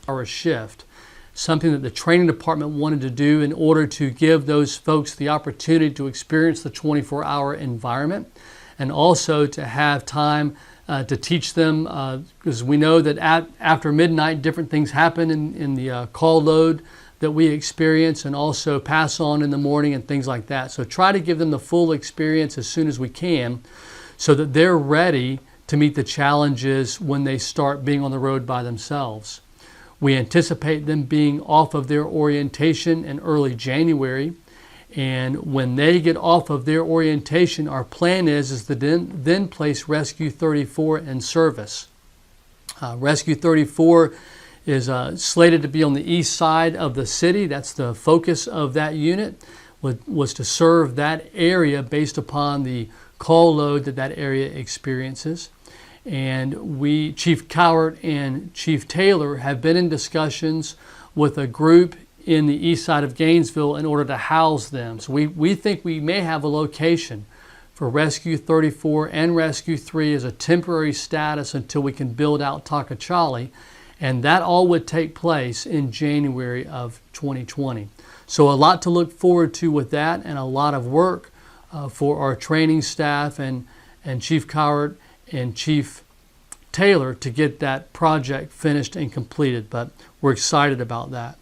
hour shift, something that the training department wanted to do in order to give those folks the opportunity to experience the 24-hour environment, and also to have time to teach them, because we know that after midnight different things happen in the call load that we experience, and also pass on in the morning and things like that. So try to give them the full experience as soon as we can so that they're ready to meet the challenges when they start being on the road by themselves. We anticipate them being off of their orientation in early January. And when they get off of their orientation, our plan is to then place Rescue 34 in service. Rescue 34 is slated to be on the east side of the city. That's the focus of that unit, was to serve that area based upon the call load that area experiences. And Chief Cowart and Chief Taylor have been in discussions with a group in the east side of Gainesville in order to house them. So we think we may have a location for Rescue 34 and Rescue 3 as a temporary status until we can build out Takachali. And that all would take place in January of 2020. So a lot to look forward to with that, and a lot of work for our training staff and Chief Cowart and Chief Taylor to get that project finished and completed. But we're excited about that.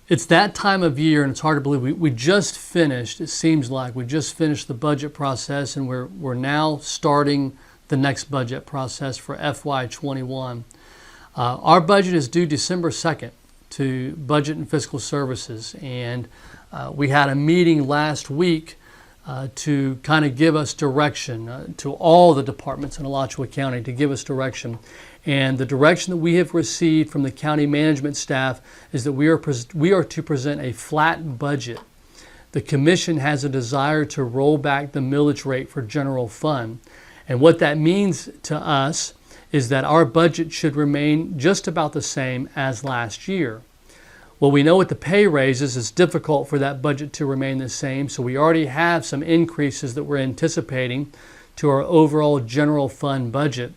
It's that time of year, and it's hard to believe. We just finished, it seems like, we just finished the budget process, and we're now starting the next budget process for FY21. Our budget is due December 2nd to Budget and Fiscal Services, and we had a meeting last week to kind of give us direction to all the departments in Alachua County, to give us direction. And the direction that we have received from the county management staff is that we are to present a flat budget. The commission has a desire to roll back the millage rate for general fund. And what that means to us is that our budget should remain just about the same as last year. Well, we know with the pay raises, it's difficult for that budget to remain the same, so we already have some increases that we're anticipating to our overall general fund budget.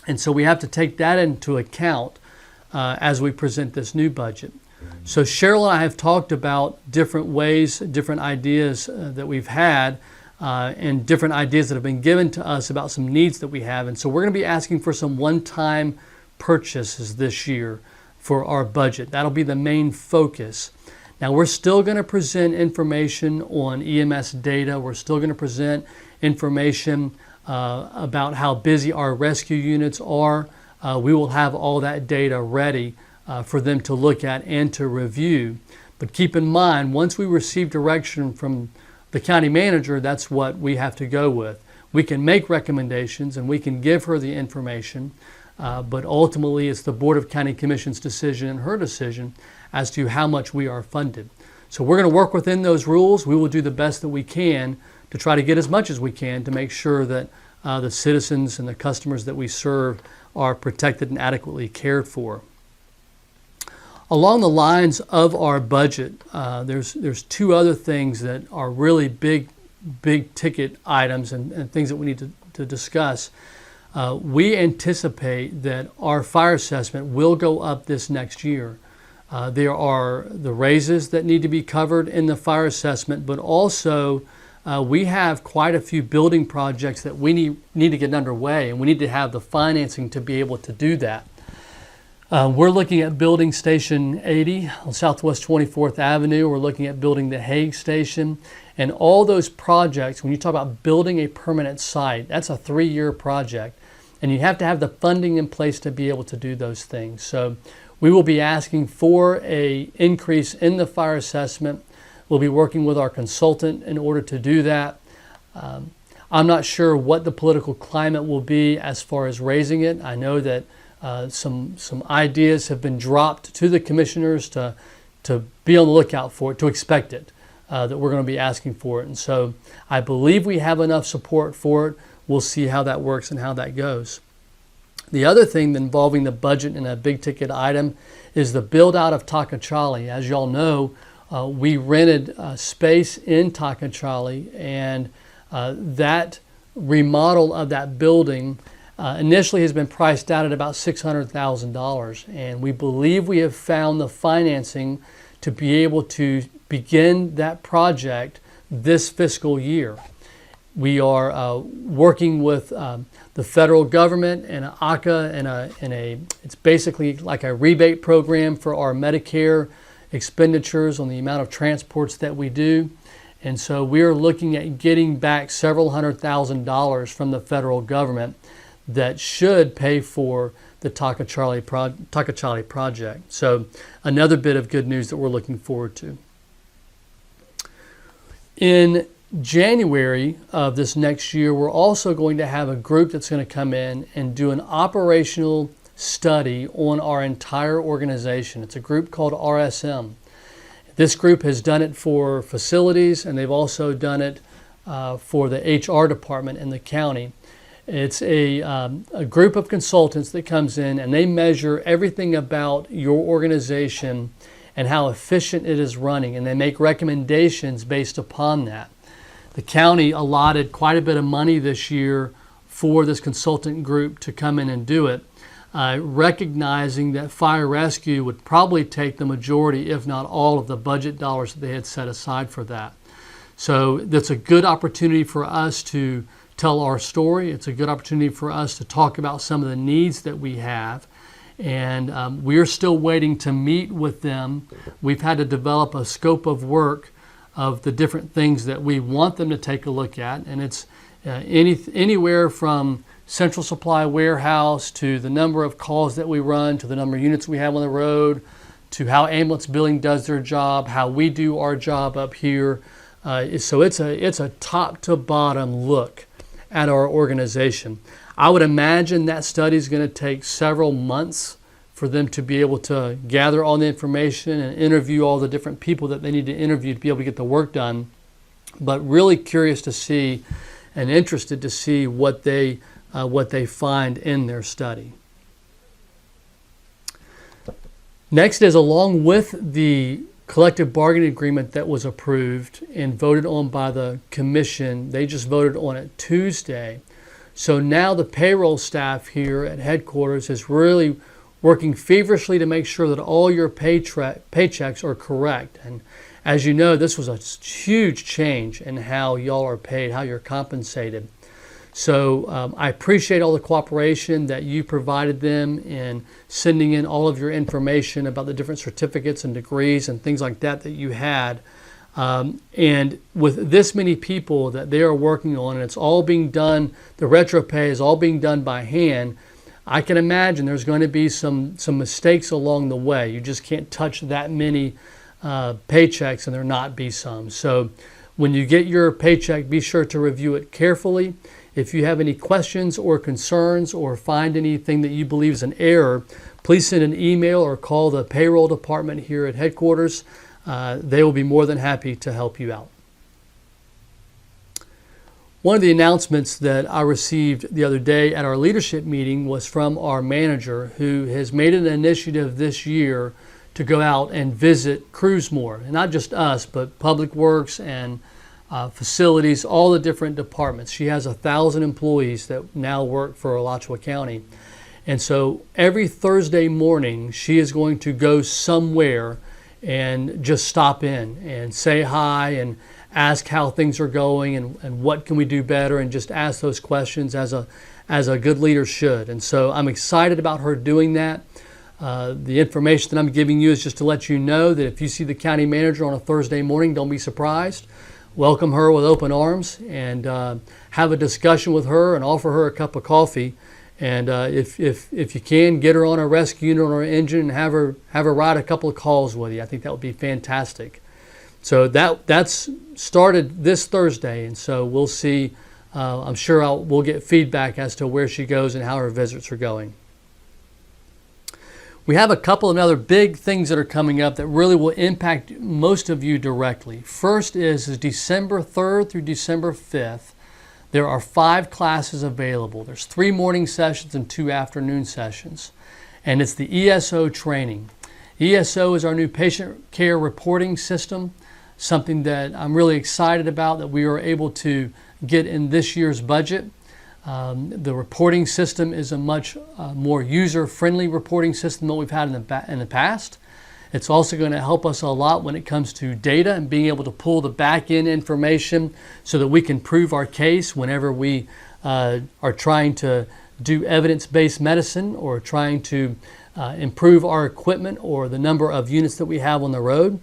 And so we have to take that into account as we present this new budget. So Cheryl and I have talked about different ways, different ideas that we've had, and different ideas that have been given to us about some needs that we have. And so we're going to be asking for some one-time purchases this year for our budget. That'll be the main focus. Now, we're still going to present information on EMS data. We're still going to present information about how busy our rescue units are. We will have all that data ready for them to look at and to review. But keep in mind, once we receive direction from the county manager, that's what we have to go with. We can make recommendations and we can give her the information, but ultimately it's the Board of County Commission's decision and her decision as to how much we are funded. So we're going to work within those rules. We will do the best that we can to try to get as much as we can to make sure that the citizens and the customers that we serve are protected and adequately cared for. Along the lines of our budget, there's two other things that are really big ticket items and things that we need to discuss. We anticipate that our fire assessment will go up this next year. There are the raises that need to be covered in the fire assessment, but also we have quite a few building projects that we need to get underway, and we need to have the financing to be able to do that. We're looking at building Station 80 on Southwest 24th Avenue. We're looking at building the Hague Station. And all those projects, when you talk about building a permanent site, that's a 3-year project. And you have to have the funding in place to be able to do those things. So we will be asking for an increase in the fire assessment. We'll be working with our consultant in order to do that. I'm not sure what the political climate will be as far as raising it. I know that some ideas have been dropped to the commissioners to be on the lookout for it, to expect it, that we're going to be asking for it. And so I believe we have enough support for it. We'll see how that works and how that goes. The other thing involving the budget and a big ticket item is the build out of Takachali. As y'all know, we rented space in Takachali, and that remodel of that building initially has been priced out at about $600,000, and we believe we have found the financing to be able to begin that project this fiscal year. We are working with the federal government and ACA and it's basically like a rebate program for our Medicare expenditures on the amount of transports that we do. And so we are looking at getting back several $100,000 from the federal government that should pay for the Takachali project. So another bit of good news that we're looking forward to. In January of this next year, we're also going to have a group that's going to come in and do an operational study on our entire organization. It's a group called RSM. This group has done it for facilities, and they've also done it for the HR department in the county. It's a group of consultants that comes in, and they measure everything about your organization and how efficient it is running, and they make recommendations based upon that. The county allotted quite a bit of money this year for this consultant group to come in and do it, recognizing that fire rescue would probably take the majority, if not all, of the budget dollars that they had set aside for that. So that's a good opportunity for us to tell our story. It's a good opportunity for us to talk about some of the needs that we have. And we're still waiting to meet with them. We've had to develop a scope of work of the different things that we want them to take a look at. And it's anywhere from central supply warehouse to the number of calls that we run, to the number of units we have on the road, to how ambulance billing does their job, how we do our job up here. So it's a top to bottom look at our organization. I would imagine that study is going to take several months for them to be able to gather all the information and interview all the different people that they need to interview to be able to get the work done. But really curious to see and interested to see what they find in their study. Next is, along with the collective bargaining agreement that was approved and voted on by the commission, they just voted on it Tuesday. So now the payroll staff here at headquarters is really working feverishly to make sure that all your paychecks are correct. And as you know, this was a huge change in how y'all are paid, how you're compensated. So I appreciate all the cooperation that you provided them in sending in all of your information about the different certificates and degrees and things like that you had. And with this many people that they are working on, and it's all being done, the retro pay is all being done by hand, I can imagine there's going to be some mistakes along the way. You just can't touch that many paychecks and there not be some. So when you get your paycheck, be sure to review it carefully. If you have any questions or concerns or find anything that you believe is an error, please send an email or call the payroll department here at headquarters. They will be more than happy to help you out. One of the announcements that I received the other day at our leadership meeting was from our manager, who has made an initiative this year to go out and visit crews more. And not just us, but Public Works and facilities, all the different departments. She has 1,000 employees that now work for Alachua County. And so every Thursday morning, she is going to go somewhere and just stop in and say hi and ask how things are going and what can we do better, and just ask those questions as a good leader should. And so I'm excited about her doing that. The information that I'm giving you is just to let you know that if you see the county manager on a Thursday morning, don't be surprised. Welcome her with open arms and have a discussion with her and offer her a cup of coffee. And if you can, get her on a rescue unit on her engine and have her ride a couple of calls with you. I think that would be fantastic. So that's started this Thursday, and so we'll see. I'm sure we'll get feedback as to where she goes and how her visits are going. We have a couple of other big things that are coming up that really will impact most of you directly. First is December 3rd through December 5th. There are 5 classes available. There's 3 morning sessions and 2 afternoon sessions. And it's the ESO Training. ESO is our new patient care reporting system, something that I'm really excited about that we are able to get in this year's budget. The reporting system is a much more user-friendly reporting system than what we've had in the past. It's also going to help us a lot when it comes to data and being able to pull the back-end information so that we can prove our case whenever we are trying to do evidence-based medicine or trying to improve our equipment or the number of units that we have on the road.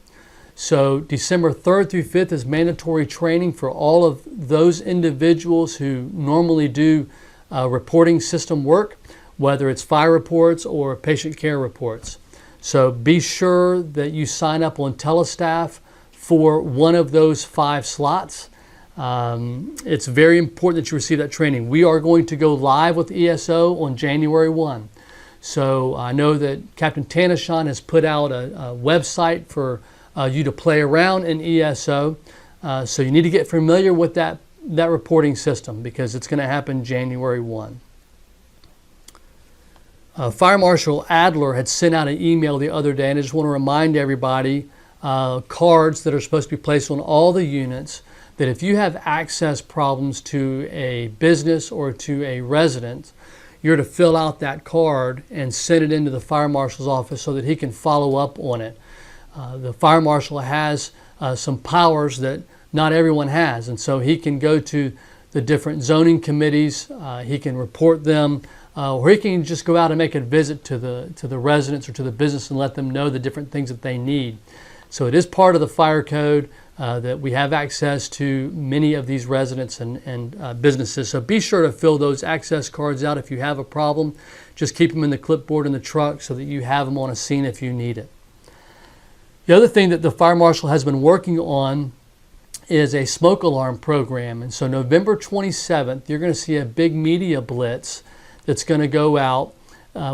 So December 3rd through 5th is mandatory training for all of those individuals who normally do reporting system work, whether it's fire reports or patient care reports. So be sure that you sign up on Telestaff for one of those 5 slots. It's very important that you receive that training. We are going to go live with ESO on January 1. So I know that Captain Tanashan has put out a website for you to play around in ESO. So you need to get familiar with that reporting system because it's going to happen January 1. Fire Marshal Adler had sent out an email the other day, and I just want to remind everybody, cards that are supposed to be placed on all the units, that if you have access problems to a business or to a resident, you're to fill out that card and send it into the Fire Marshal's office so that he can follow up on it. The Fire Marshal has some powers that not everyone has, and so he can go to the different zoning committees, he can report them, or he can just go out and make a visit to the residents or to the business and let them know the different things that they need. So it is part of the fire code that we have access to many of these residents and businesses. So be sure to fill those access cards out if you have a problem. Just keep them in the clipboard in the truck so that you have them on a scene if you need it. The other thing that the Fire Marshal has been working on is a smoke alarm program. And so November 27th, you're going to see a big media blitz that's going to go out.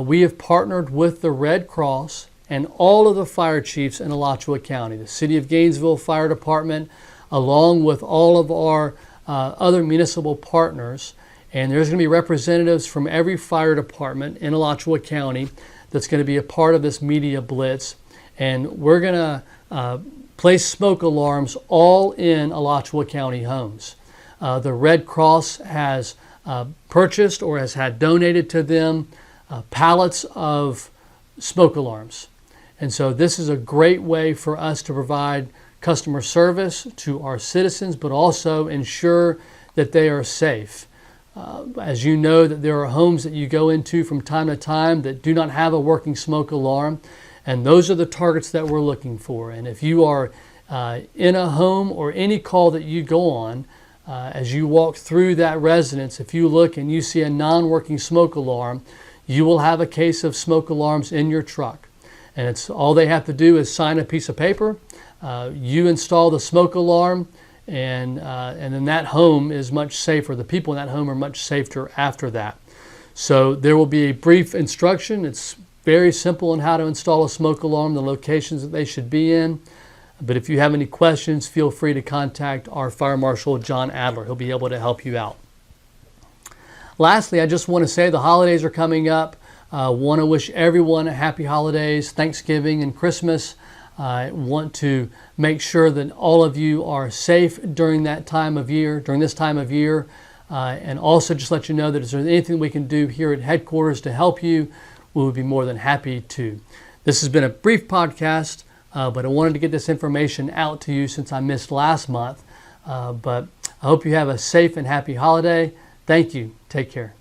We have partnered with the Red Cross and all of the fire chiefs in Alachua County, the City of Gainesville Fire Department, along with all of our other municipal partners. And there's going to be representatives from every fire department in Alachua County that's going to be a part of this media blitz. And we're going to place smoke alarms all in Alachua County homes. The Red Cross has purchased or has had donated to them pallets of smoke alarms. And so this is a great way for us to provide customer service to our citizens, but also ensure that they are safe. As you know, that there are homes that you go into from time to time that do not have a working smoke alarm, and those are the targets that we're looking for. And if you are in a home or any call that you go on, as you walk through that residence, if you look and you see a non-working smoke alarm, you will have a case of smoke alarms in your truck. And it's all they have to do is sign a piece of paper. You install the smoke alarm, and then that home is much safer. The people in that home are much safer after that. So there will be a brief instruction. It's very simple on how to install a smoke alarm, the locations that they should be in. But if you have any questions, feel free to contact our Fire Marshal, John Adler. He'll be able to help you out. Lastly, I just want to say the holidays are coming up. Want to wish everyone a happy holidays, Thanksgiving and Christmas. I want to make sure that all of you are safe during that time of year, and also just let you know that if there's anything we can do here at headquarters to help you, we would be more than happy to. This has been a brief podcast, but I wanted to get this information out to you since I missed last month. But I hope you have a safe and happy holiday. Thank you. Take care.